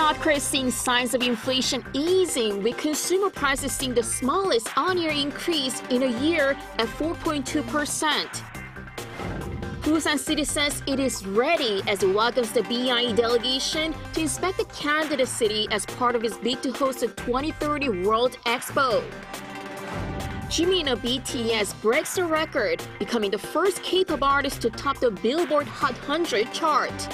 South Korea is seeing signs of inflation easing, with consumer prices seeing the smallest on-year increase in a year at 4.2%. Busan City says it is ready as it welcomes the BIE delegation to inspect the candidate city as part of its bid to host the 2030 World Expo. Jimin of BTS breaks the record, becoming the first K-pop artist to top the Billboard Hot 100 chart.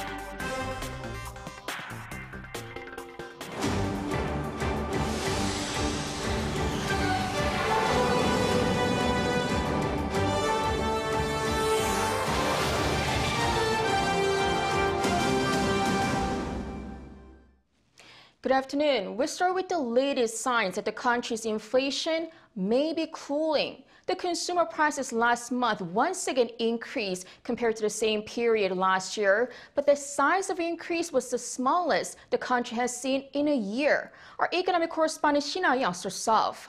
Good afternoon. We start with the latest signs that the country's inflation may be cooling. The consumer prices last month once again increased compared to the same period last year, but the size of increase was the smallest the country has seen in a year. Our economic correspondent Shin Ah-young starts.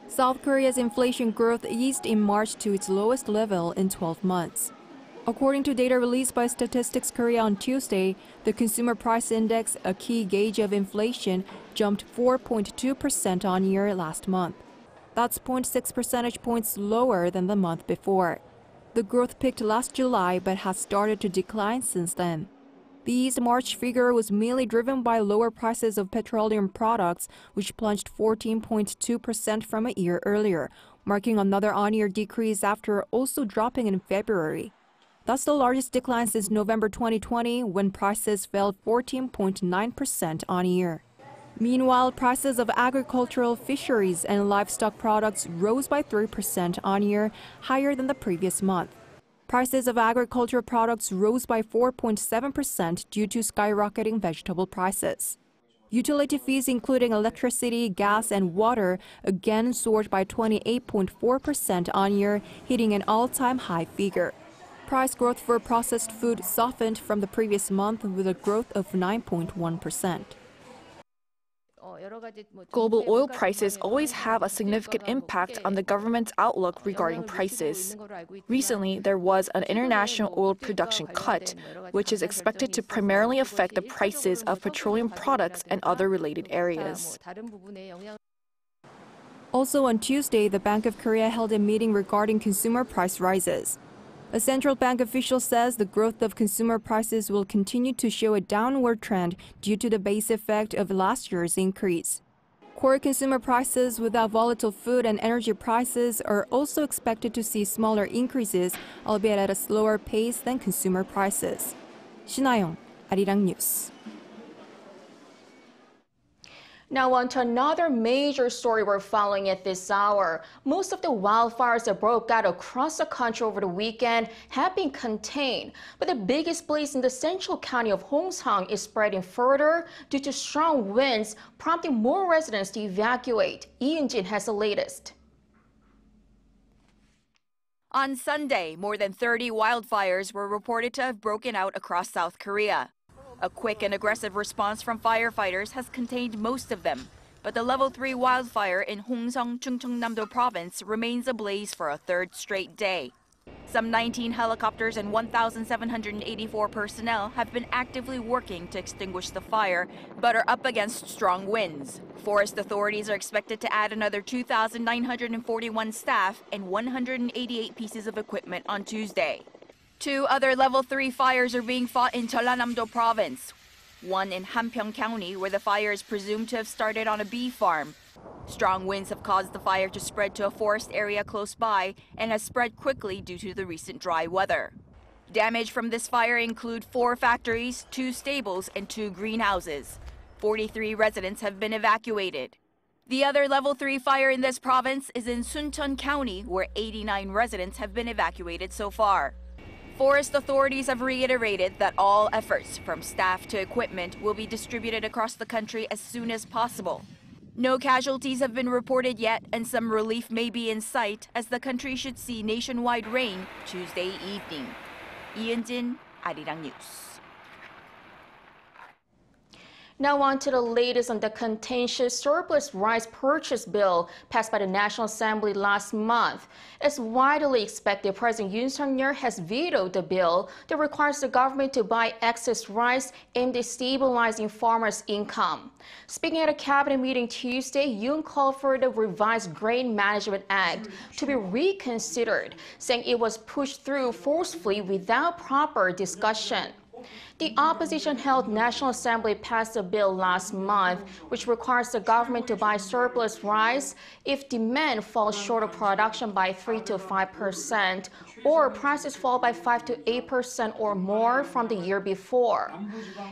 South Korea's inflation growth eased in March to its lowest level in 12 months. According to data released by Statistics Korea on Tuesday, the Consumer Price Index, a key gauge of inflation, jumped 4.2% on year last month. That's 0.6 percentage points lower than the month before. The growth peaked last July but has started to decline since then. The eased March figure was mainly driven by lower prices of petroleum products, which plunged 14.2% from a year earlier, marking another on-year decrease after also dropping in February. That's the largest decline since November 2020, when prices fell 14.9% on year. Meanwhile, prices of agricultural, fisheries, and livestock products rose by 3% on year, higher than the previous month. Prices of agricultural products rose by 4.7% due to skyrocketing vegetable prices. Utility fees, including electricity, gas, and water, again soared by 28.4% on year, hitting an all-time high figure. Price growth for processed food softened from the previous month with a growth of 9.1%. Global oil prices always have a significant impact on the government's outlook regarding prices. Recently, there was an international oil production cut, which is expected to primarily affect the prices of petroleum products and other related areas. Also on Tuesday, the Bank of Korea held a meeting regarding consumer price rises. A central bank official says the growth of consumer prices will continue to show a downward trend due to the base effect of last year's increase. Core consumer prices without volatile food and energy prices are also expected to see smaller increases, albeit at a slower pace than consumer prices. Shin Ah-young, Arirang News. Now on to another major story we're following at this hour. Most of the wildfires that broke out across the country over the weekend have been contained, but the biggest blaze in the central county of Hongseong is spreading further due to strong winds, prompting more residents to evacuate. Yoon has the latest. On Sunday, more than 30 wildfires were reported to have broken out across South Korea. A quick and aggressive response from firefighters has contained most of them, but the level 3 wildfire in Hongseong, Suncheonman province remains ablaze for a third straight day. Some 19 helicopters and 1,784 personnel have been actively working to extinguish the fire, but are up against strong winds. Forest authorities are expected to add another 2,941 staff and 188 pieces of equipment on Tuesday. 2 other level 3 fires are being fought in Jeollanam-do province. One in Hamgyong County, where the fire is presumed to have started on a bee farm. Strong winds have caused the fire to spread to a forest area close by and has spread quickly due to the recent dry weather. Damage from this fire include 4 factories, 2 stables, and 2 greenhouses. 43 residents have been evacuated. The other level 3 fire in this province is in Suncheon County, where 89 residents have been evacuated so far. Forest authorities have reiterated that all efforts, from staff to equipment, will be distributed across the country as soon as possible. No casualties have been reported yet, and some relief may be in sight as the country should see nationwide rain Tuesday evening. Yoon, Arirang News. Now on to the latest on the contentious surplus rice purchase bill passed by the National Assembly last month. It's widely expected President Yoon has vetoed the bill that requires the government to buy excess rice aimed at stabilizing farmers' income. Speaking at a cabinet meeting Tuesday, Yoon called for the revised Grain Management Act to be reconsidered, saying it was pushed through forcefully without proper discussion. The opposition-held National Assembly passed a bill last month which requires the government to buy surplus rice if demand falls short of production by 3 to 5% or prices fall by 5 to 8% or more from the year before.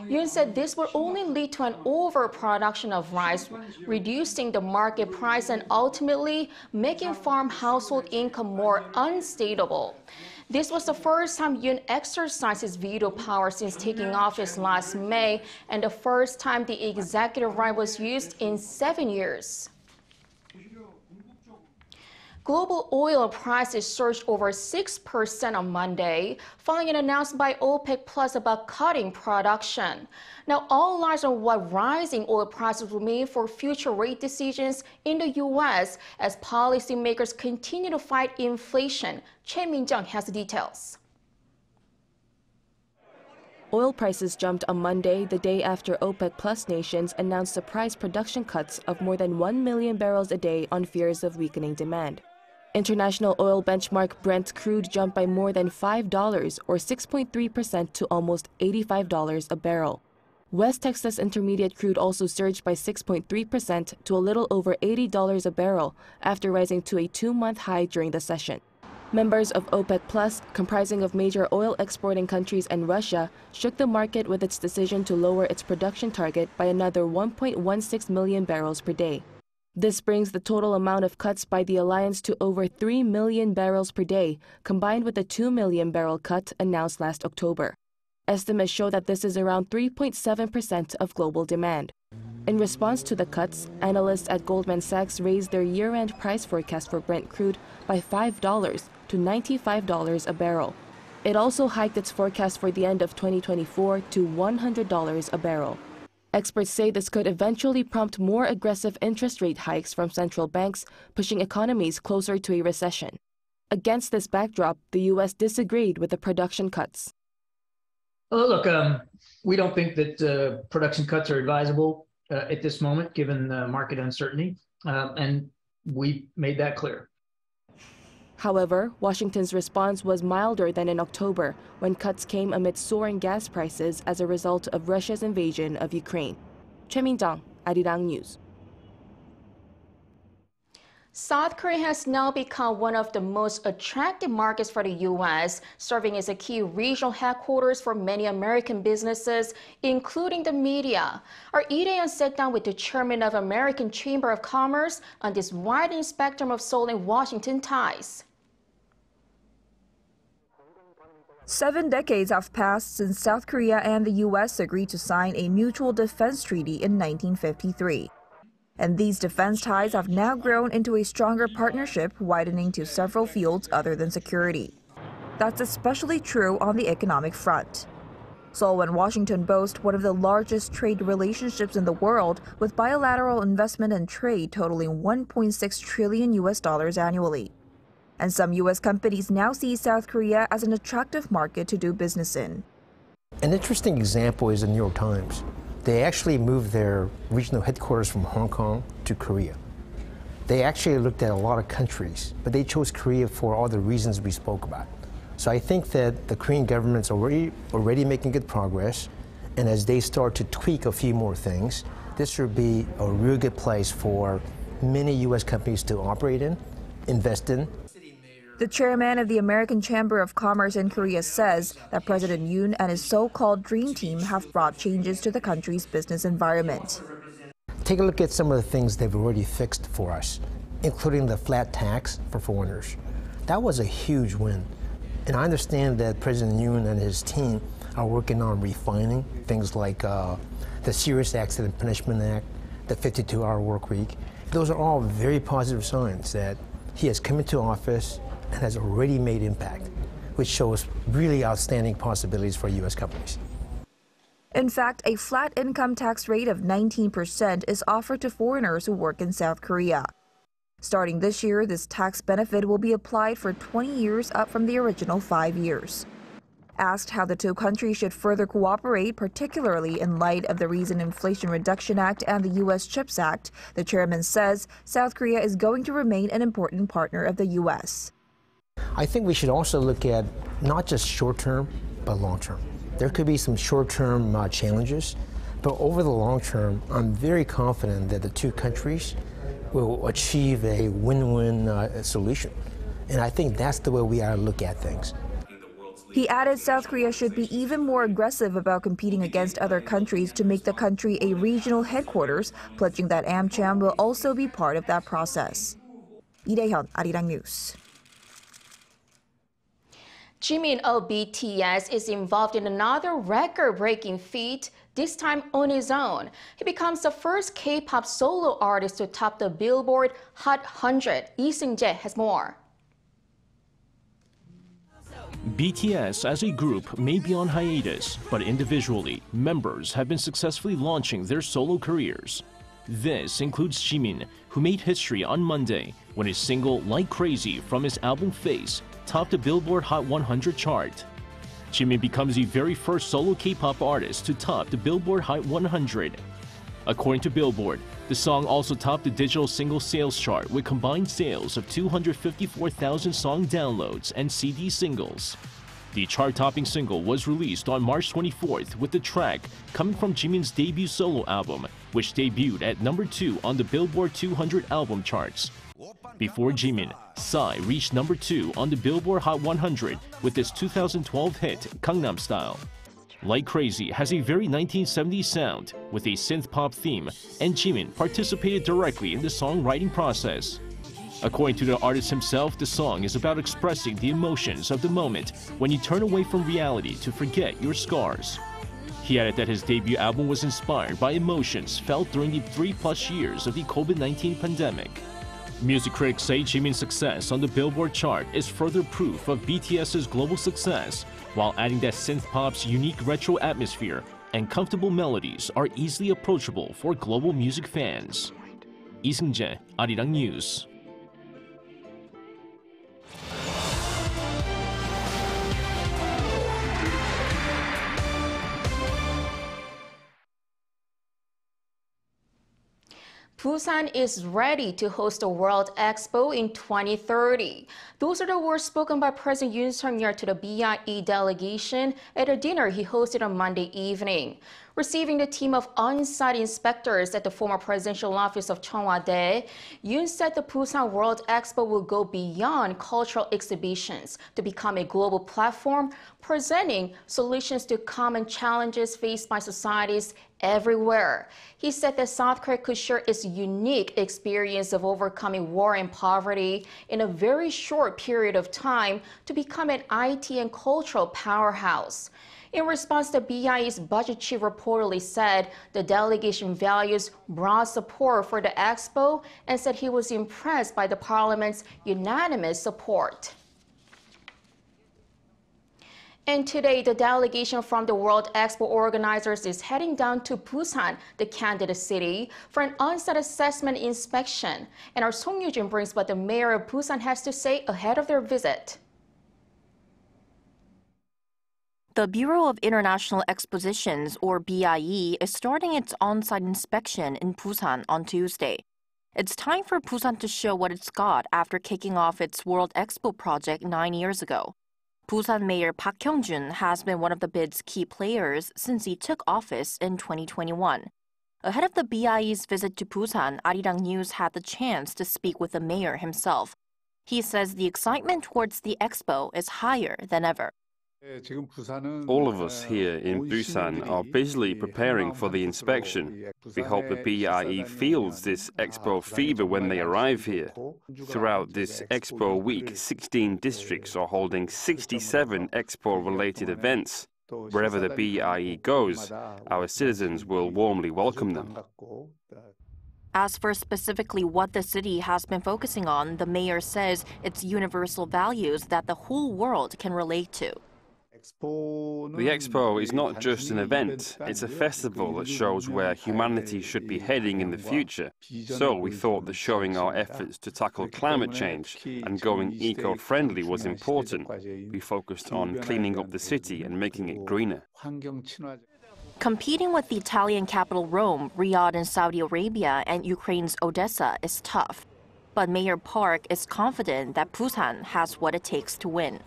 Yoon said this would only lead to an overproduction of rice, reducing the market price and ultimately making farm household income more unstable. This was the first time Yoon exercised his veto power since taking office last May, and the first time the executive right was used in 7 years. Global oil prices surged over 6% on Monday, following an announcement by OPEC Plus about cutting production. Now, all eyes on what rising oil prices will mean for future rate decisions in the U.S. as policymakers continue to fight inflation. Jimin Top has the details. Oil prices jumped on Monday, the day after OPEC Plus nations announced surprise production cuts of more than 1 million barrels a day on fears of weakening demand. International oil benchmark Brent crude jumped by more than $5 or 6.3% to almost $85 a barrel. West Texas Intermediate crude also surged by 6.3% to a little over $80 a barrel after rising to a 2-month high during the session. Members of OPEC Plus, comprising of major oil exporting countries and Russia, shook the market with its decision to lower its production target by another 1.16 million barrels per day. This brings the total amount of cuts by the alliance to over 3 million barrels per day, combined with the 2 million barrel cut announced last October. Estimates show that this is around 3.7% of global demand. In response to the cuts, analysts at Goldman Sachs raised their year-end price forecast for Brent crude by $5 to $95 a barrel. It also hiked its forecast for the end of 2024 to $100 a barrel. Experts say this could eventually prompt more aggressive interest rate hikes from central banks, pushing economies closer to a recession. Against this backdrop, the U.S. disagreed with the production cuts. Look, we don't think that production cuts are advisable at this moment, given the market uncertainty, and we made that clear. However, Washington's response was milder than in October, when cuts came amid soaring gas prices as a result of Russia's invasion of Ukraine. Jimin Top, Arirang News. South Korea has now become one of the most attractive markets for the U.S., serving as a key regional headquarters for many American businesses, including the media. Our Lee Dae-yeon sat down with the chairman of American Chamber of Commerce on this widening spectrum of Seoul and Washington ties. 7 decades have passed since South Korea and the U.S. agreed to sign a mutual defense treaty in 1953. And these defense ties have now grown into a stronger partnership, widening to several fields other than security. That's especially true on the economic front. Seoul and Washington boast one of the largest trade relationships in the world, with bilateral investment and trade totaling $1.6 trillion annually. And some U.S. companies now see South Korea as an attractive market to do business in. An interesting example is the New York Times. They actually moved their regional headquarters from Hong Kong to Korea. They actually looked at a lot of countries, but they chose Korea for all the reasons we spoke about. So I think that the Korean government's already making good progress, and as they start to tweak a few more things, this should be a real good place for many U.S. companies to operate in, invest in. The chairman of the American Chamber of Commerce in Korea says that President Yoon and his so-called dream team have brought changes to the country's business environment. Take a look at some of the things they've already fixed for us, including the flat tax for foreigners. That was a huge win. And I understand that President Yoon and his team are working on refining things like the Serious Accident Punishment Act, the 52-hour work week. Those are all very positive signs that he has come into office and has already made impact, which shows really outstanding possibilities for U.S. companies. In fact, a flat income tax rate of 19% is offered to foreigners who work in South Korea. Starting this year, this tax benefit will be applied for 20 years, up from the original 5 years. Asked how the two countries should further cooperate, particularly in light of the recent Inflation Reduction Act and the U.S. CHIPS Act, the chairman says South Korea is going to remain an important partner of the U.S. I think we should also look at not just short-term, but long-term. There could be some short-term challenges, but over the long term, I'm very confident that the two countries will achieve a win-win solution. And I think that's the way we ought to look at things. He added South Korea should be even more aggressive about competing against other countries to make the country a regional headquarters, pledging that AmCham will also be part of that process. Lee Dae-hyun, Arirang News. Jimin of BTS is involved in another record-breaking feat, this time on his own. He becomes the first K-pop solo artist to top the Billboard Hot 100. Lee Seung-jae has more. BTS as a group may be on hiatus, but individually, members have been successfully launching their solo careers. This includes Jimin, who made history on Monday when his single Like Crazy from his album Face topped the Billboard Hot 100 chart. Jimin becomes the very first solo K-pop artist to top the Billboard Hot 100. According to Billboard, the song also topped the digital single sales chart with combined sales of 254,000 song downloads and CD singles. The chart-topping single was released on March 24th with the track coming from Jimin's debut solo album, which debuted at number 2 on the Billboard 200 album charts. Before Jimin, Psy reached number 2 on the Billboard Hot 100 with his 2012 hit Gangnam Style. Like Crazy has a very 1970s sound with a synth-pop theme, and Jimin participated directly in the songwriting process. According to the artist himself, the song is about expressing the emotions of the moment when you turn away from reality to forget your scars. He added that his debut album was inspired by emotions felt during the 3+ years of the COVID-19 pandemic. Music critics say Jimin's success on the Billboard chart is further proof of BTS's global success, while adding that synth-pop's unique retro atmosphere and comfortable melodies are easily approachable for global music fans. Lee Seung-jae, Arirang News. Busan is ready to host the World Expo in 2030. Those are the words spoken by President Yoon to the BIE delegation at a dinner he hosted on Monday evening. Receiving the team of on-site inspectors at the former presidential office of Cheongwade, Yoon said the Busan World Expo will go beyond cultural exhibitions to become a global platform presenting solutions to common challenges faced by societies everywhere. He said that South Korea could share its unique experience of overcoming war and poverty in a very short period of time to become an IT and cultural powerhouse. In response, the BIE's budget chief reportedly said the delegation values broad support for the expo and said he was impressed by the parliament's unanimous support. And today, the delegation from the World Expo organizers is heading down to Busan, the candidate city, for an on-site assessment inspection. And our Song Yoo-jin brings what the mayor of Busan has to say ahead of their visit. The Bureau of International Expositions, or BIE, is starting its on-site inspection in Busan on Tuesday. It's time for Busan to show what it's got after kicking off its World Expo project 9 years ago. Busan Mayor Park Hyung-jun has been one of the bid's key players since he took office in 2021. Ahead of the BIE's visit to Busan, Arirang News had the chance to speak with the mayor himself. He says the excitement towards the expo is higher than ever. All of us here in Busan are busily preparing for the inspection. We hope the BIE feels this expo fever when they arrive here. Throughout this expo week, 16 districts are holding 67 expo-related events. Wherever the BIE goes, our citizens will warmly welcome them. As for specifically what the city has been focusing on, the mayor says it's universal values that the whole world can relate to. The Expo is not just an event, it's a festival that shows where humanity should be heading in the future. So we thought that showing our efforts to tackle climate change and going eco-friendly was important. We focused on cleaning up the city and making it greener. Competing with the Italian capital Rome, Riyadh in Saudi Arabia, and Ukraine's Odessa is tough. But Mayor Park is confident that Busan has what it takes to win.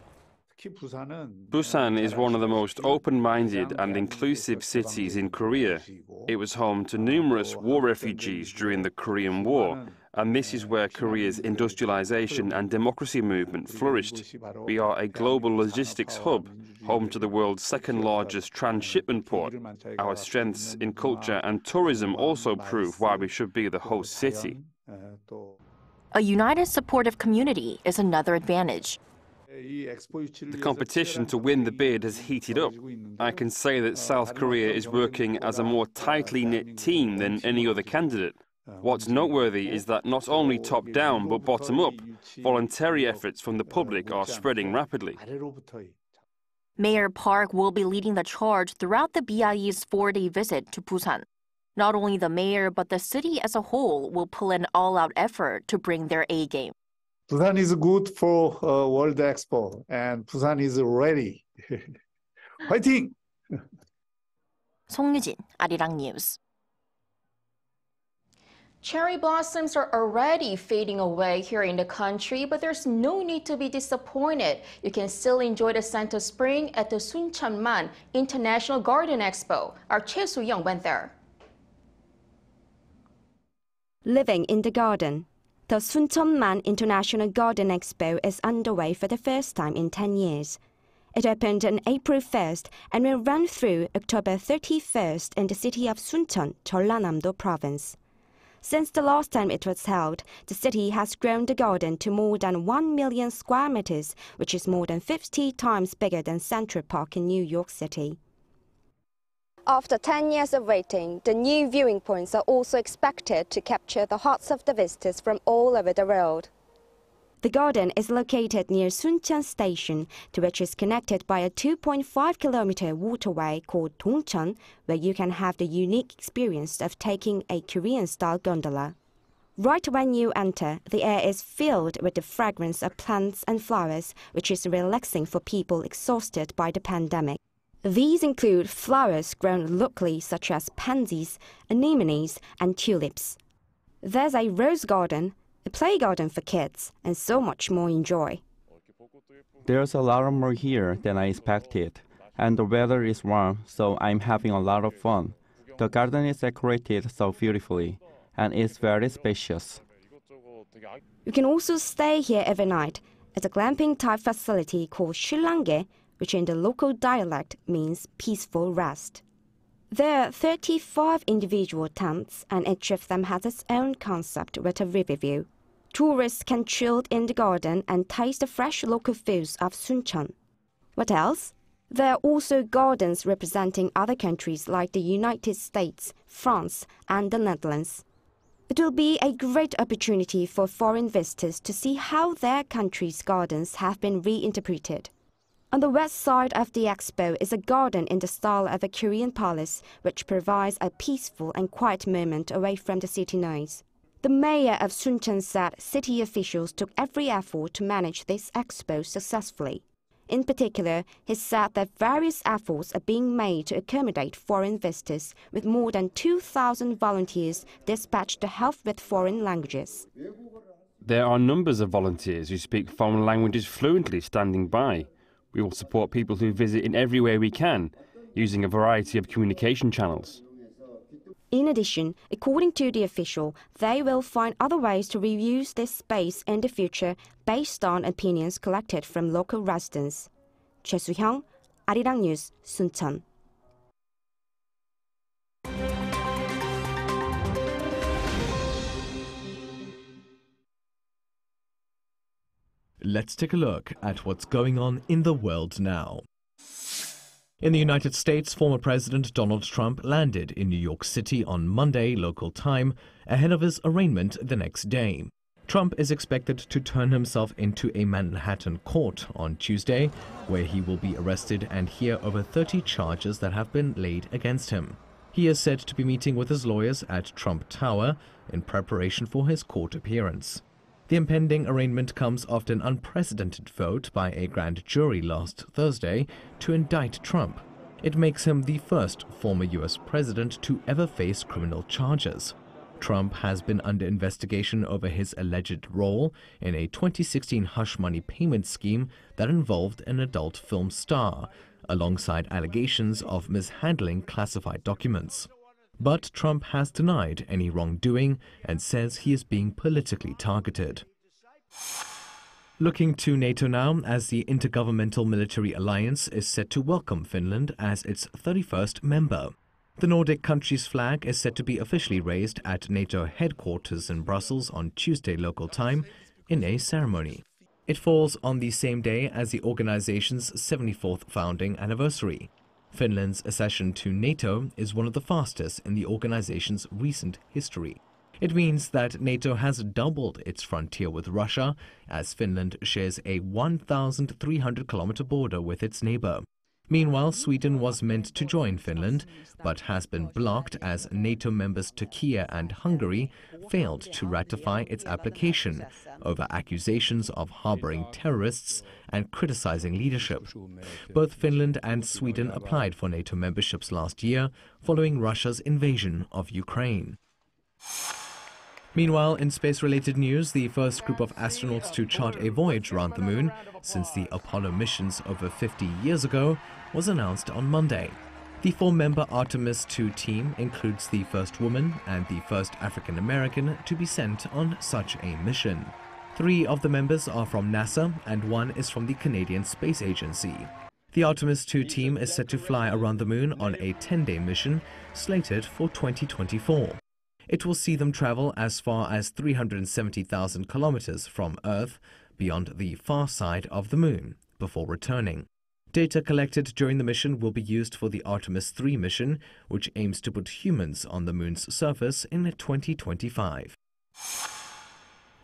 Busan is one of the most open-minded and inclusive cities in Korea. It was home to numerous war refugees during the Korean War, and this is where Korea's industrialization and democracy movement flourished. We are a global logistics hub, home to the world's second-largest transshipment port. Our strengths in culture and tourism also prove why we should be the host city. A united, supportive community is another advantage. The competition to win the bid has heated up. I can say that South Korea is working as a more tightly knit team than any other candidate. What's noteworthy is that not only top-down but bottom-up, voluntary efforts from the public are spreading rapidly. Mayor Park will be leading the charge throughout the BIE's 4-day visit to Busan. Not only the mayor but the city as a whole will pull an all-out effort to bring their A-game. Busan is good for World Expo, and Busan is ready. 화이팅! 송유진, Arirang News. Cherry blossoms are already fading away here in the country, but there's no need to be disappointed. You can still enjoy the scent of spring at the Suncheonman International Garden Expo. Our Choi Soo-young went there. Living in the garden. The Suncheonman International Garden Expo is underway for the first time in 10 years. It opened on April 1st and will run through October 31st in the city of Suncheon, Jeollanam-do Province. Since the last time it was held, the city has grown the garden to more than 1 million square meters, which is more than 50 times bigger than Central Park in New York City. After 10 years of waiting, the new viewing points are also expected to capture the hearts of the visitors from all over the world. The garden is located near Suncheon Station, to which is connected by a 2.5-kilometer waterway called Dongcheon, where you can have the unique experience of taking a Korean-style gondola. Right when you enter, the air is filled with the fragrance of plants and flowers, which is relaxing for people exhausted by the pandemic. These include flowers grown locally such as pansies, anemones and tulips. There's a rose garden, a play garden for kids, and so much more enjoy. There's a lot more here than I expected, and the weather is warm, so I'm having a lot of fun. The garden is decorated so beautifully, and it's very spacious. You can also stay here every night at a glamping-type facility called Shullange, which in the local dialect means peaceful rest. There are 35 individual tents, and each of them has its own concept with a river view. Tourists can chill in the garden and taste the fresh local foods of Suncheon. What else? There are also gardens representing other countries like the United States, France, and the Netherlands. It will be a great opportunity for foreign visitors to see how their country's gardens have been reinterpreted. On the west side of the expo is a garden in the style of a Korean palace, which provides a peaceful and quiet moment away from the city noise. The mayor of Suncheon said city officials took every effort to manage this expo successfully. In particular, he said that various efforts are being made to accommodate foreign visitors, with more than 2,000 volunteers dispatched to help with foreign languages. There are numbers of volunteers who speak foreign languages fluently standing by. We will support people who visit in every way we can, using a variety of communication channels. In addition, according to the official, they will find other ways to reuse this space in the future based on opinions collected from local residents. Choi Soo-hyung, Arirang News, Suncheon. Let's take a look at what's going on in the world now. In the United States, former President Donald Trump landed in New York City on Monday local time, ahead of his arraignment the next day. Trump is expected to turn himself into a Manhattan court on Tuesday, where he will be arrested and hear over 30 charges that have been laid against him. He is said to be meeting with his lawyers at Trump Tower in preparation for his court appearance. The impending arraignment comes after an unprecedented vote by a grand jury last Thursday to indict Trump. It makes him the first former U.S. president to ever face criminal charges. Trump has been under investigation over his alleged role in a 2016 hush money payment scheme that involved an adult film star, alongside allegations of mishandling classified documents. But Trump has denied any wrongdoing and says he is being politically targeted. Looking to NATO now, as the Intergovernmental Military Alliance is set to welcome Finland as its 31st member. The Nordic country's flag is set to be officially raised at NATO headquarters in Brussels on Tuesday local time in a ceremony. It falls on the same day as the organization's 74th founding anniversary. Finland's accession to NATO is one of the fastest in the organization's recent history. It means that NATO has doubled its frontier with Russia, as Finland shares a 1,300-kilometer border with its neighbor. Meanwhile, Sweden was meant to join Finland, but has been blocked as NATO members Turkey and Hungary failed to ratify its application over accusations of harboring terrorists and criticizing leadership. Both Finland and Sweden applied for NATO memberships last year, following Russia's invasion of Ukraine. Meanwhile, in space-related news, the first group of astronauts to chart a voyage around the moon since the Apollo missions over 50 years ago was announced on Monday. The four-member Artemis II team includes the first woman and the first African-American to be sent on such a mission. 3 of the members are from NASA and 1 is from the Canadian Space Agency. The Artemis II team is set to fly around the moon on a 10-day mission slated for 2024. It will see them travel as far as 370,000 kilometers from Earth, beyond the far side of the moon, before returning. Data collected during the mission will be used for the Artemis III mission, which aims to put humans on the moon's surface in 2025.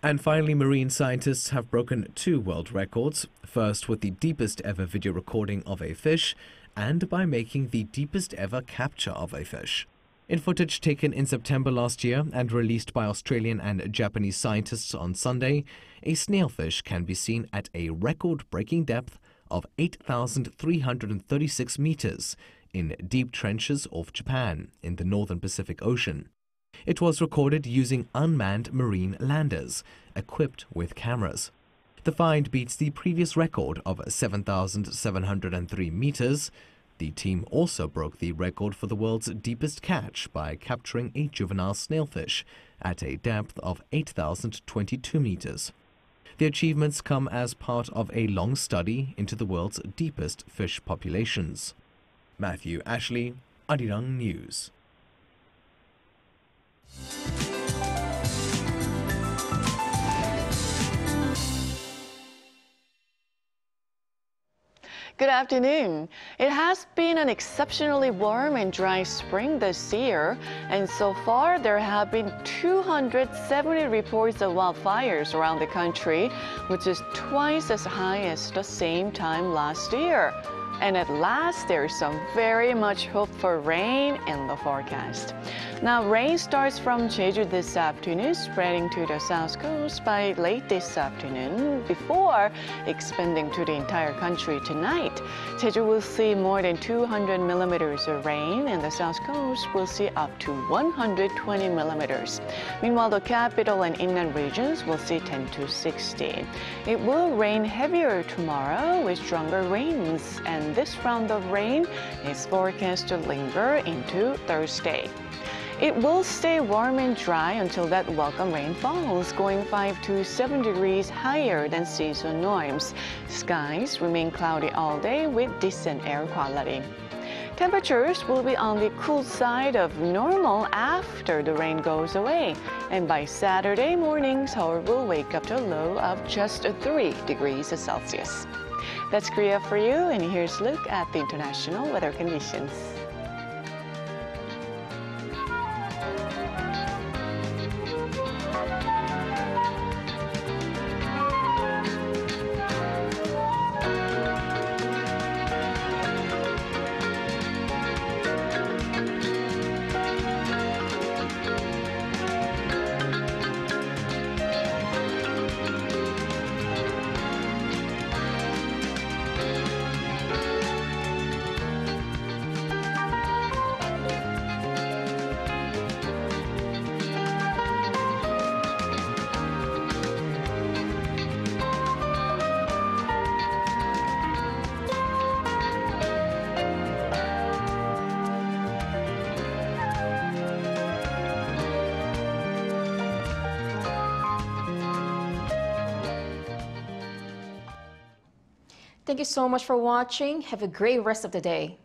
And finally, marine scientists have broken 2 world records, first with the deepest ever video recording of a fish, and by making the deepest ever capture of a fish. In footage taken in September last year and released by Australian and Japanese scientists on Sunday, a snailfish can be seen at a record-breaking depth of 8,336 meters in deep trenches off Japan in the northern Pacific Ocean. It was recorded using unmanned marine landers equipped with cameras. The find beats the previous record of 7,703 meters. The team also broke the record for the world's deepest catch by capturing a juvenile snailfish at a depth of 8,022 meters. The achievements come as part of a long study into the world's deepest fish populations. Matthew Ashley, Arirang News. Good afternoon. It has been an exceptionally warm and dry spring this year, and so far there have been 270 reports of wildfires around the country, which is twice as high as the same time last year. And at last, there's some very much hope for rain in the forecast. Now, rain starts from Jeju this afternoon, spreading to the south coast by late this afternoon, before expanding to the entire country tonight. Jeju will see more than 200 millimeters of rain, and the south coast will see up to 120 millimeters. Meanwhile, the capital and inland regions will see 10 to 60. It will rain heavier tomorrow with stronger winds, and this round of rain is forecast to linger into Thursday. It will stay warm and dry until that welcome rain falls, going 5 to 7 degrees higher than season norms. Skies remain cloudy all day with decent air quality. Temperatures will be on the cool side of normal after the rain goes away. And by Saturday morning, Seoul will wake up to a low of just 3 degrees Celsius. That's Korea for you, and here's a look at the international weather conditions. Thank you so much for watching. Have a great rest of the day.